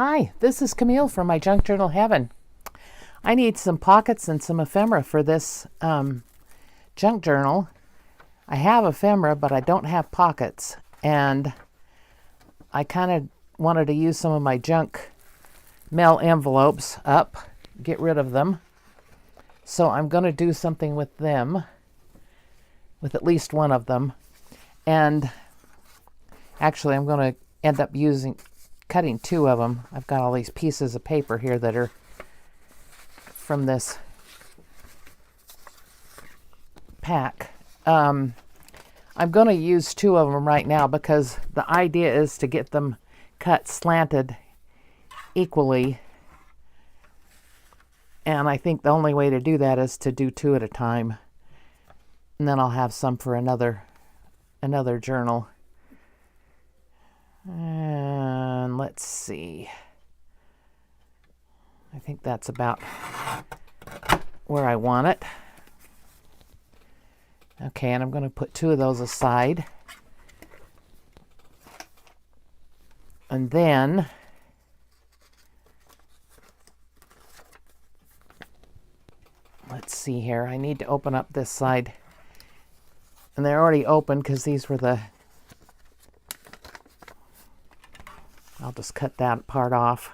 Hi, this is Camille from my Junk Journal Heaven. I need some pockets and some ephemera for this junk journal. I have ephemera, but I don't have pockets, and I kind of wanted to use some of my junk mail envelopes up, get rid of them. So I'm going to do something with them, with at least one of them. And actually, I'm going to end up cutting two of them. I've got all these pieces of paper here that are from this pack. I'm going to use two of them right now because the idea is to get them cut slanted equally. And I think the only way to do that is to do two at a time. And then I'll have some for another journal. And let's see. I think that's about where I want it. Okay, and I'm going to put two of those aside. And then let's see here. I need to open up this side. And they're already open because these were I'll just cut that part off.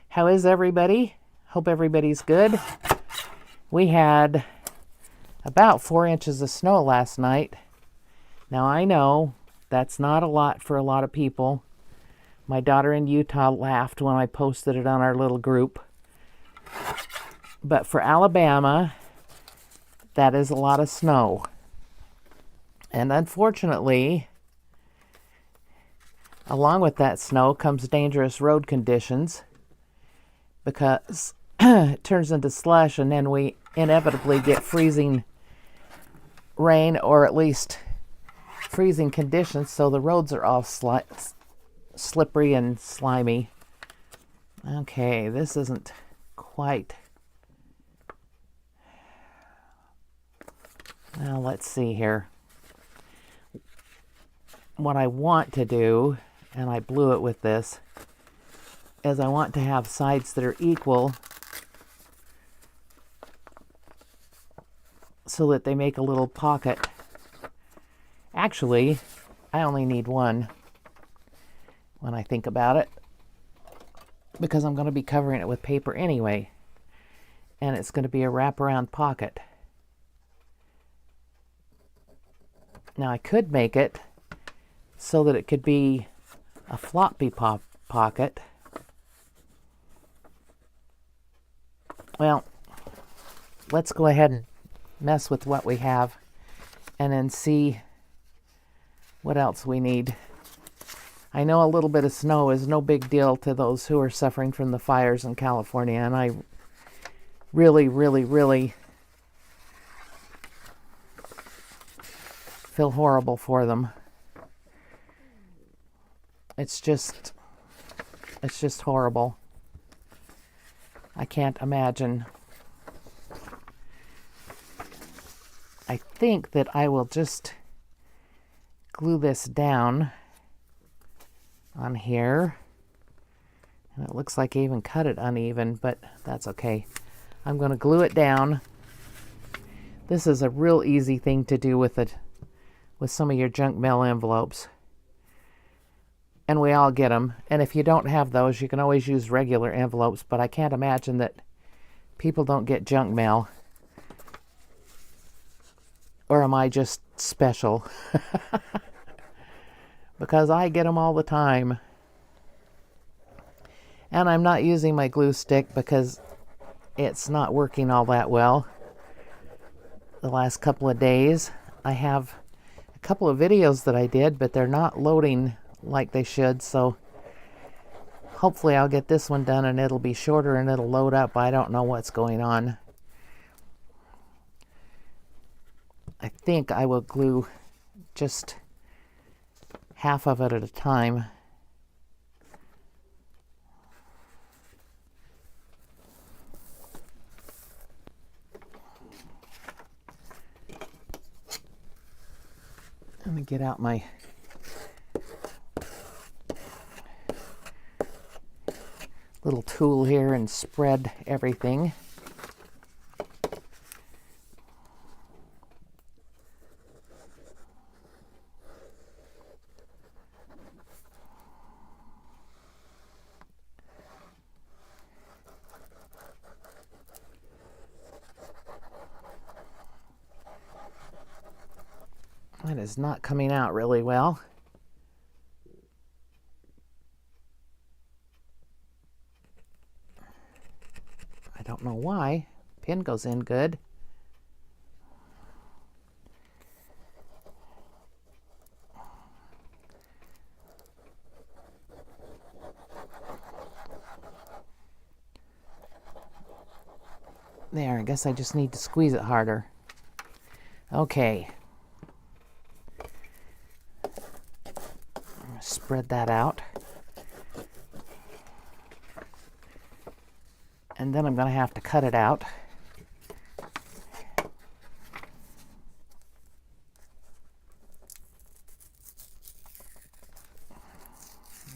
How is everybody? Hope everybody's good. We had about 4 inches of snow last night. Now I know that's not a lot for a lot of people. My daughter in Utah laughed when I posted it on our little group. But for Alabama, that is a lot of snow. And unfortunately, along with that snow comes dangerous road conditions because it turns into slush, and then we inevitably get freezing rain, or at least freezing conditions, so the roads are all slippery and slimy. Okay, this isn't quite. Now let's see here. What I want to do, and I blew it with this, is I want to have sides that are equal so that they make a little pocket. Actually, I only need one when I think about it, because I'm going to be covering it with paper anyway, and it's going to be a wraparound pocket. Now I could make it so that it could be a floppy pocket. Well, let's go ahead and mess with what we have and then see what else we need. I know a little bit of snow is no big deal to those who are suffering from the fires in California, and I really, really, really feel horrible for them. It's just horrible. I can't imagine. I think that I will just glue this down on here. And it looks like I even cut it uneven, but that's okay. I'm going to glue it down. This is a real easy thing to do with some of your junk mail envelopes. And we all get them. And if you don't have those, you can always use regular envelopes, but I can't imagine that people don't get junk mail. Or am I just special? Because I get them all the time. And I'm not using my glue stick because it's not working all that well the last couple of days. I have a couple of videos that I did, but they're not loading like they should, so hopefully I'll get this one done and it'll be shorter and it'll load up. I don't know what's going on. I think I will glue just half of it at a time. Let me get out my little tool here and spread everything. That is not coming out really well. I don't know why. Pin goes in good. There, I guess I just need to squeeze it harder. Okay. Spread that out. And then I'm going to have to cut it out. I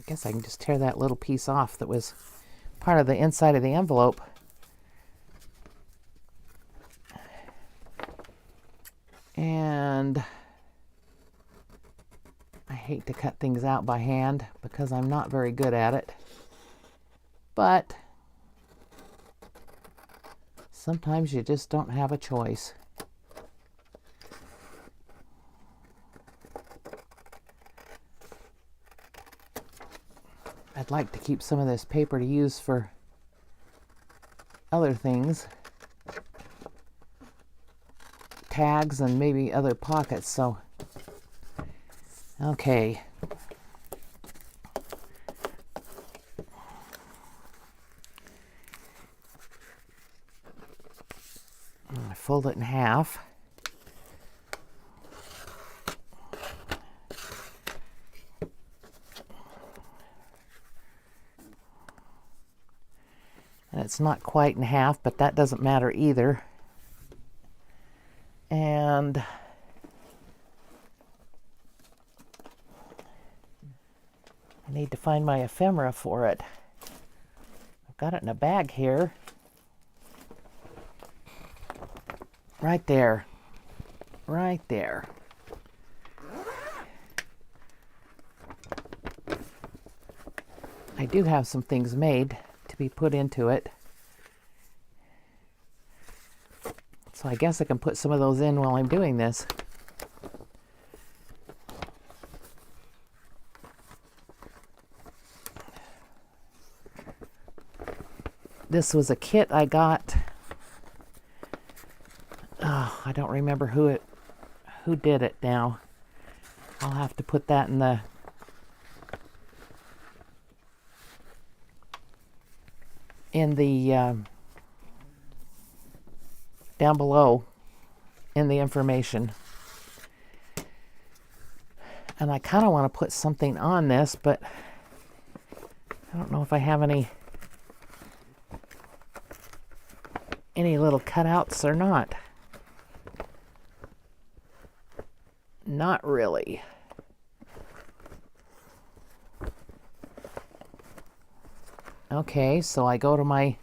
guess I can just tear that little piece off that was part of the inside of the envelope. And I hate to cut things out by hand because I'm not very good at it. But sometimes you just don't have a choice. I'd like to keep some of this paper to use for other things. Tags and maybe other pockets, so okay. I fold it in half. And it's not quite in half, but that doesn't matter either. And I need to find my ephemera for it. I've got it in a bag here. Right there. Right there. I do have some things made to be put into it. So I guess I can put some of those in while I'm doing this. This was a kit I got. Oh, I don't remember who did it now. I'll have to put that in the down below in the information. And I kind of want to put something on this, but I don't know if I have any little cutouts or not. Not really. Okay, so I go to my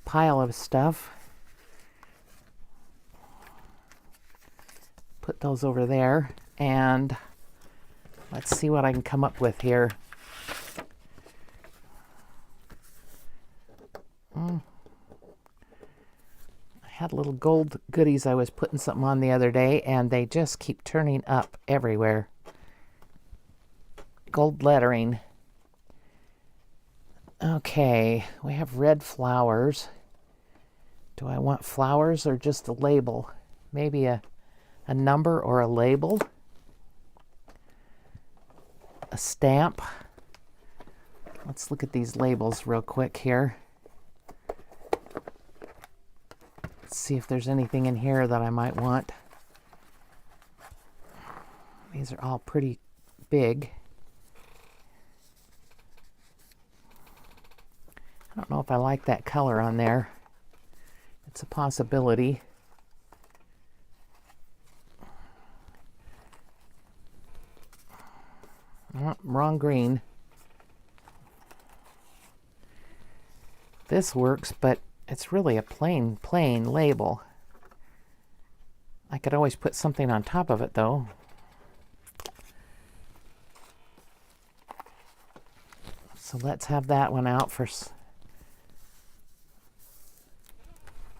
pile of stuff. Put those over there, and let's see what I can come up with here. I had little gold goodies I was putting something on the other day, and they just keep turning up everywhere. Gold lettering. Okay, we have red flowers. Do I want flowers or just a label? Maybe a number or a label? A stamp? Let's look at these labels real quick here. Let's see if there's anything in here that I might want. These are all pretty big. I don't know if I like that color on there. It's a possibility. Oh, wrong green. This works, but it's really a plain label. I could always put something on top of it, though. So let's have that one out first.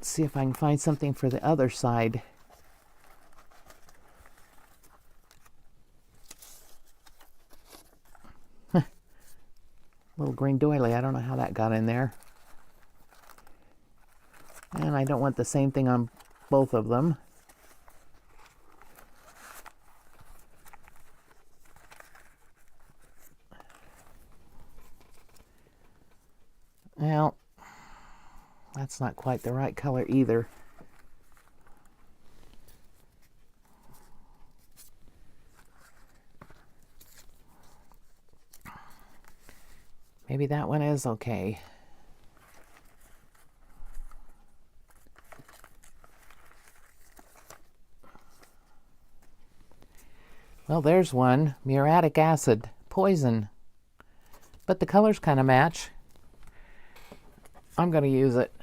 See if I can find something for the other side. Little green doily, I don't know how that got in there. And I don't want the same thing on both of them. Well, that's not quite the right color either. Maybe that one is okay. Well, there's one. Muriatic acid. Poison. But the colors kind of match. I'm going to use it.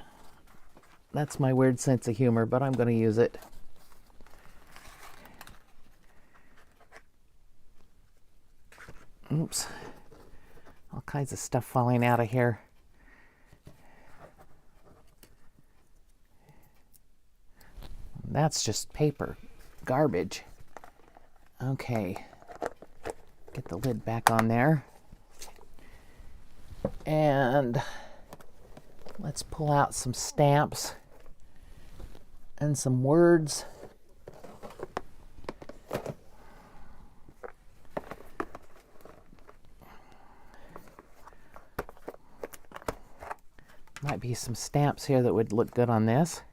That's my weird sense of humor, but I'm going to use it. Oops. All kinds of stuff falling out of here. That's just paper. Garbage. Okay. Get the lid back on there. And let's pull out some stamps and some words. Might be some stamps here that would look good on this.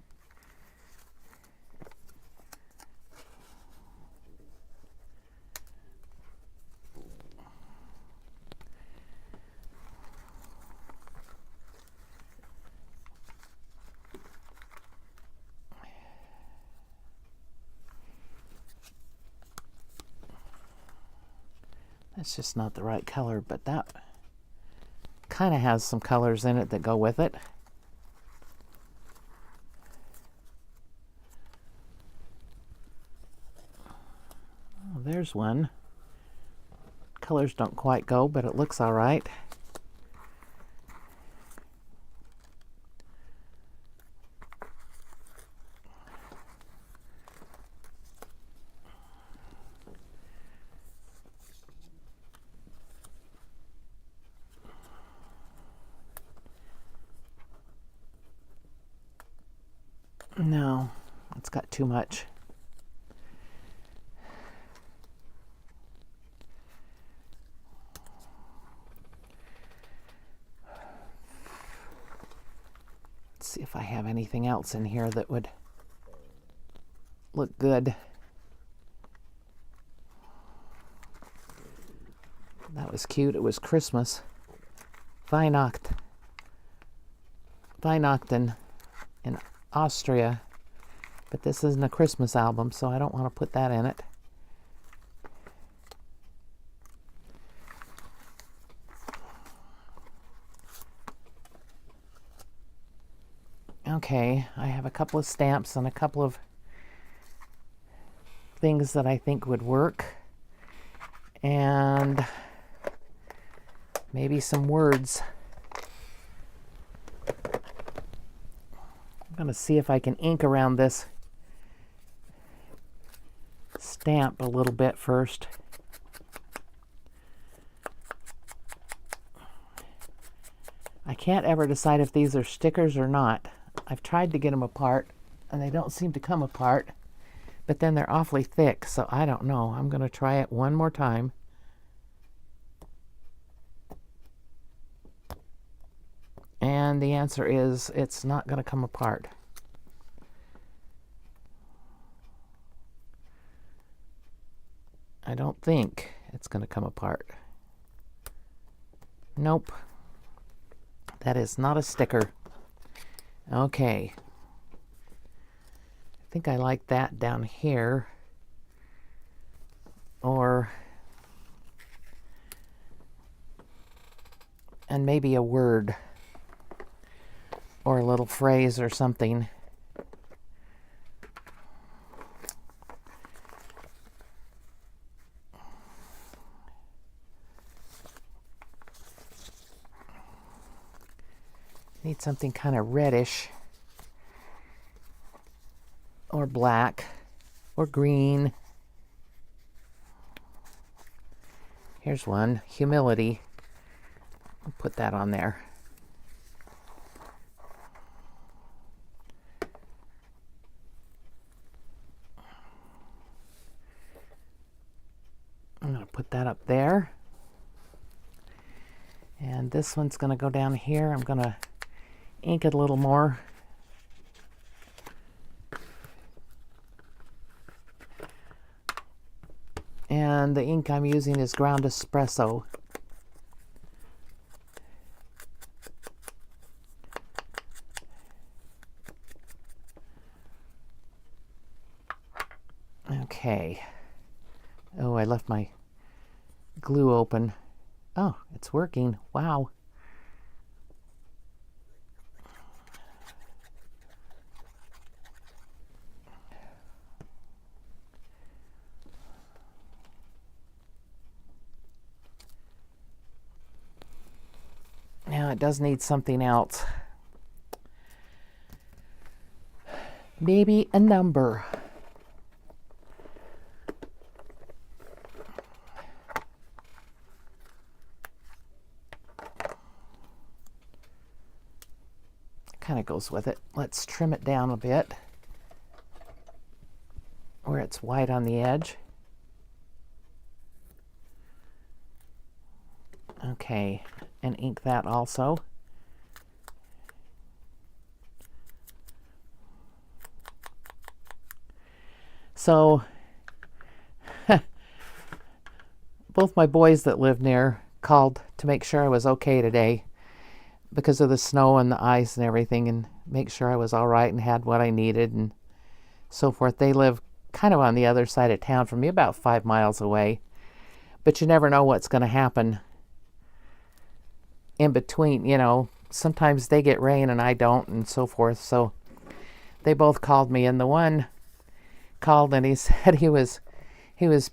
That's just not the right color, but that kind of has some colors in it that go with it. Oh, there's one. Colors don't quite go, but it looks all right. No, it's got too much. Let's see if I have anything else in here that would look good. That was cute. It was Christmas. Weihnachten in Austria. But this isn't a Christmas album, so I don't want to put that in it. Okay, I have a couple of stamps and a couple of things that I think would work. And maybe some words. I'm going to see if I can ink around this stamp a little bit first. I can't ever decide if these are stickers or not. I've tried to get them apart and they don't seem to come apart, but then they're awfully thick, so I don't know. I'm going to try it one more time. And the answer is it's not going to come apart. I don't think it's going to come apart. Nope. That is not a sticker. Okay. I think I like that down here. And maybe a word. or a little phrase or something. Need something kind of reddish or black or green. Here's one, humility. I'll put that on there. I'm going to put that up there. And this one's going to go down here. I'm going to ink it a little more. And the ink I'm using is ground espresso. Okay. Oh, I left my glue open. Oh, it's working. Wow. Now it does need something else. Maybe a number. Kind of goes with it. Let's trim it down a bit where it's white on the edge. Okay, and ink that also. So both my boys that live near called to make sure I was okay today because of the snow and the ice and everything, and make sure I was all right and had what I needed and so forth. They live kind of on the other side of town from me, about 5 miles away, but you never know what's going to happen in between. You know, sometimes they get rain and I don't and so forth. So they both called me, and the one called and he said he was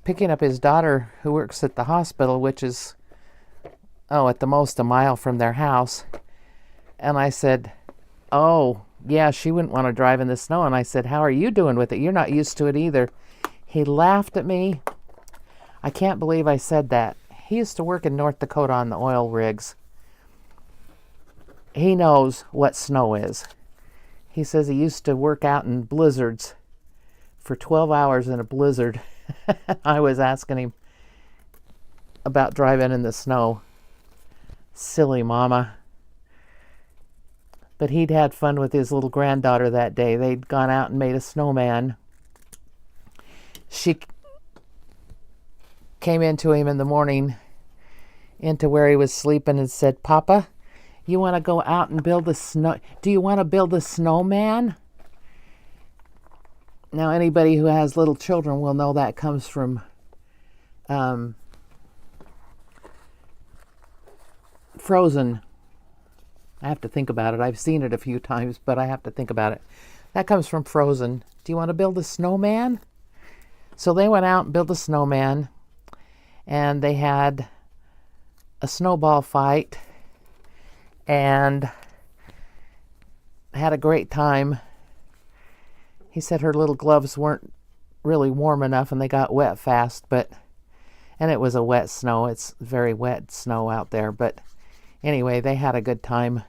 picking up his daughter who works at the hospital, which is at the most a mile from their house. And I said, oh yeah, she wouldn't want to drive in the snow. And I said, how are you doing with it? You're not used to it either. He laughed at me. I can't believe I said that. He used to work in North Dakota on the oil rigs. He knows what snow is. He says he used to work out in blizzards for 12 hours in a blizzard. I was asking him about driving in the snow. Silly mama. But he'd had fun with his little granddaughter that day. They'd gone out and made a snowman. She came into him in the morning, into where he was sleeping, and said, Papa, you want to go out and build a snow? Do you want to build a snowman? Now, anybody who has little children will know that comes from Frozen. I have to think about it. I've seen it a few times, but I have to think about it. That comes from Frozen. Do you want to build a snowman? So they went out and built a snowman, and they had a snowball fight and had a great time. He said her little gloves weren't really warm enough and they got wet fast, and it was a wet snow. It's very wet snow out there, but anyway, they had a good time.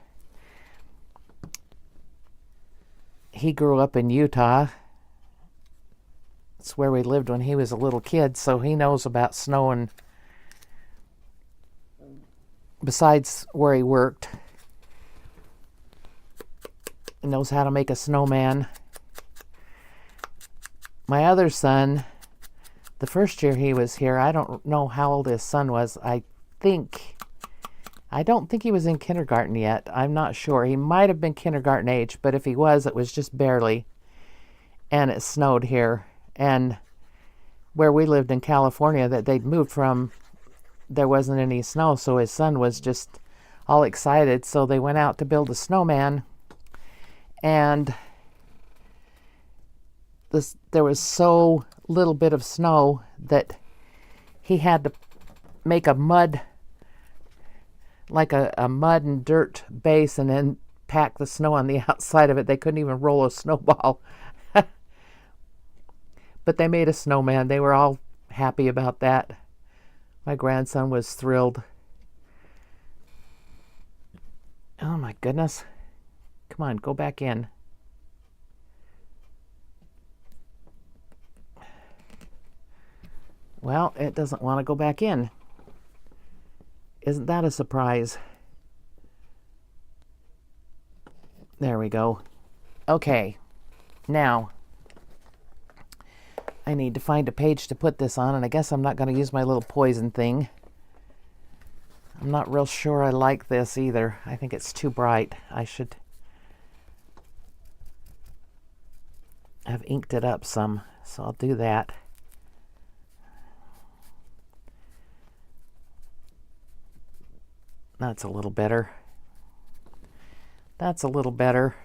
He grew up in Utah. It's where we lived when he was a little kid, so he knows about snow, and besides where he worked, he knows how to make a snowman. My other son, the first year he was here, I don't know how old his son was. I don't think he was in kindergarten yet. I'm not sure. He might have been kindergarten age, but if he was, it was just barely. And it snowed here. And where we lived in California that they'd moved from, there wasn't any snow, so his son was just all excited. So they went out to build a snowman. and there was so little bit of snow that he had to make a mud, like a mud and dirt base, and then pack the snow on the outside of it. They couldn't even roll a snowball. But they made a snowman. They were all happy about that. My grandson was thrilled. Oh my goodness. Come on, go back in. Well, it doesn't want to go back in. Isn't that a surprise? There we go. Okay, now I need to find a page to put this on, and I guess I'm not going to use my little poison thing. I'm not real sure I like this either. I think it's too bright. I should have inked it up some, so I'll do that. That's a little better. That's a little better.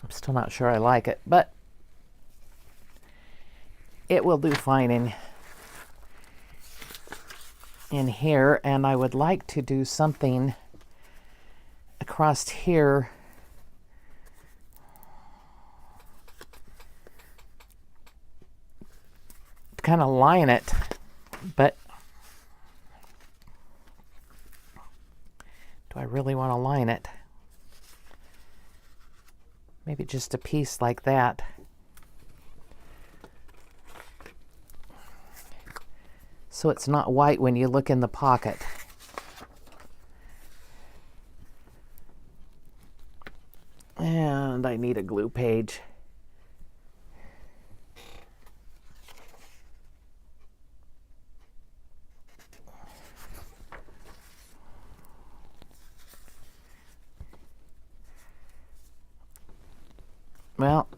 I'm still not sure I like it, but it will do fine in here. And I would like to do something across here to kind of line it, but do I really want to line it? Maybe just a piece like that. So it's not white when you look in the pocket. And I need a glue page. Well,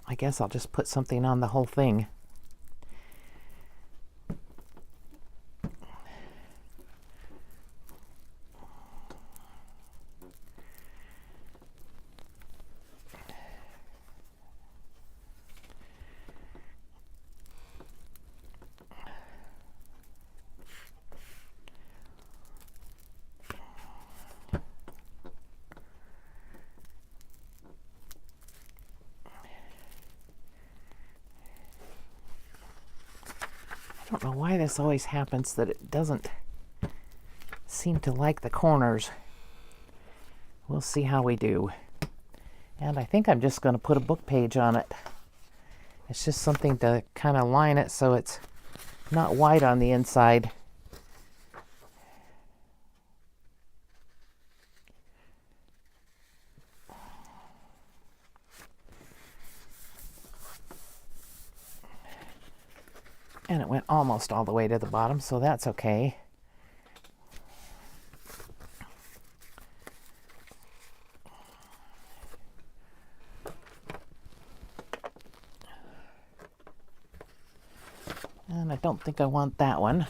I guess I'll just put something on the whole thing. I don't know why this always happens, that it doesn't seem to like the corners. We'll see how we do. And I think I'm just going to put a book page on it. It's just something to kind of line it so it's not white on the inside. And it went almost all the way to the bottom, so that's okay. And I don't think I want that one.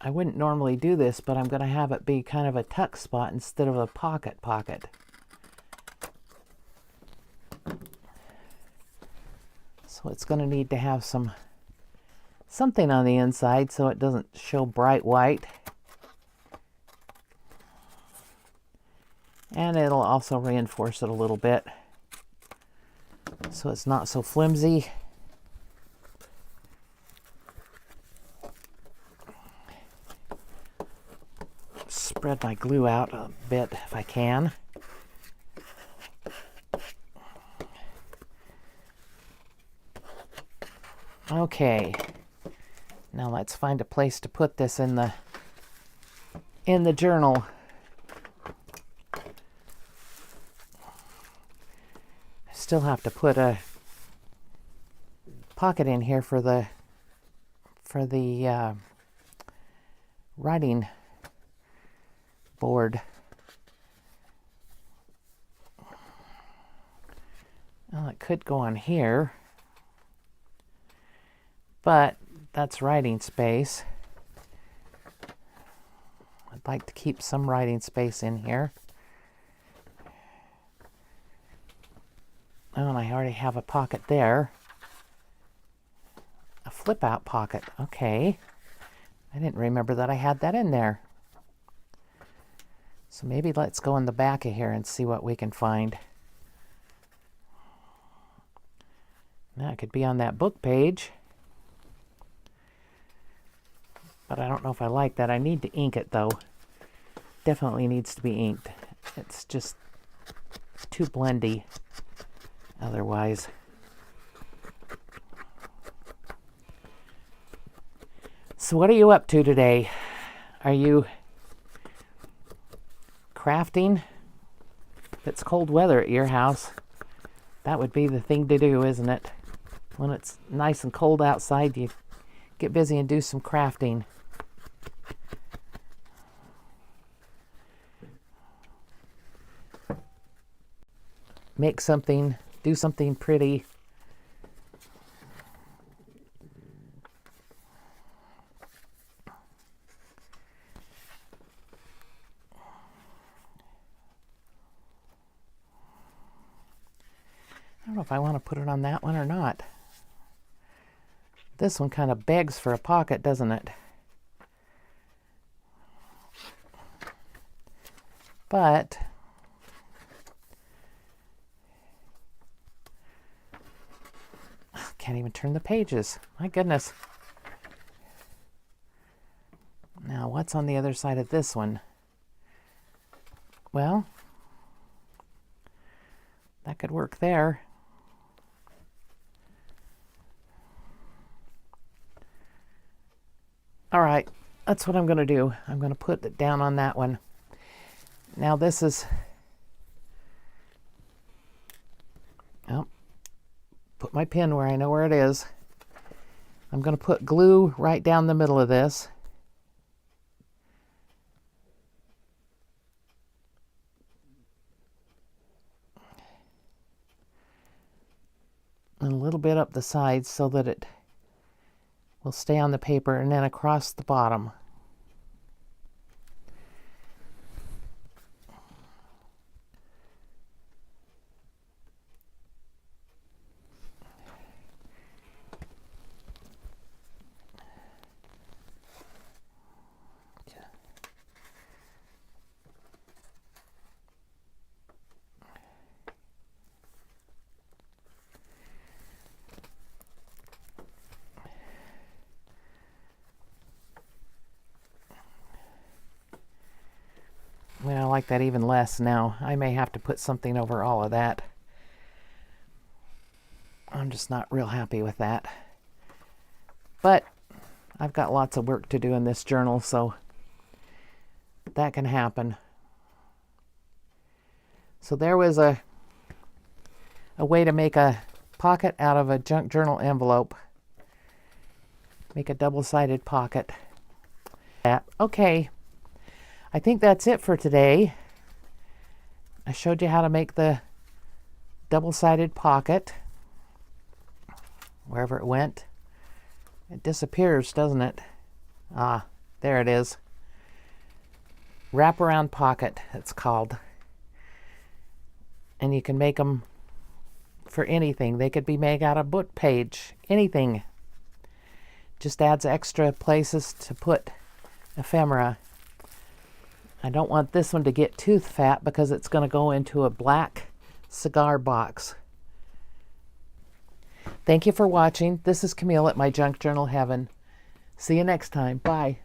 I wouldn't normally do this, but I'm going to have it be kind of a tuck spot instead of a pocket. So it's going to need to have something on the inside so it doesn't show bright white. And it'll also reinforce it a little bit so it's not so flimsy. Spread my glue out a bit if I can. Okay, now let's find a place to put this in the journal. I still have to put a pocket in here for the writing board. Well, it could go on here, but That's writing space. I'd like to keep some writing space in here. Oh, and I already have a pocket there. A flip out pocket. Okay. I didn't remember that I had that in there. So maybe let's go in the back of here and see what we can find. Now it could be on that book page. But I don't know if I like that. I need to ink it though. Definitely needs to be inked. It's just too blendy otherwise. So what are you up to today? Are you crafting? If it's cold weather at your house, that would be the thing to do, isn't it? When it's nice and cold outside, you get busy and do some crafting. Make something, do something pretty. I don't know if I want to put it on that one or not. This one kind of begs for a pocket, doesn't it? But can't even turn the pages. My goodness. Now, what's on the other side of this one? Well, that could work there. All right, that's what I'm going to do. I'm going to put it down on that one. Now this is, oh, put my pin where I know where it is. I'm going to put glue right down the middle of this. And a little bit up the sides so that it will stay on the paper, and then across the bottom. Well, I like that even less now. I may have to put something over all of that. I'm just not real happy with that. But I've got lots of work to do in this journal, so that can happen. So there was a way to make a pocket out of a junk journal envelope. Make a double-sided pocket. Okay. I think that's it for today. I showed you how to make the double-sided pocket. Wherever it went. It disappears, doesn't it? Ah, there it is. Wraparound pocket, it's called. And you can make them for anything. They could be made out of book page. Anything. Just adds extra places to put ephemera. I don't want this one to get too fat because it's going to go into a black cigar box. Thank you for watching. This is Camille at My Junk Journal Heaven. See you next time. Bye.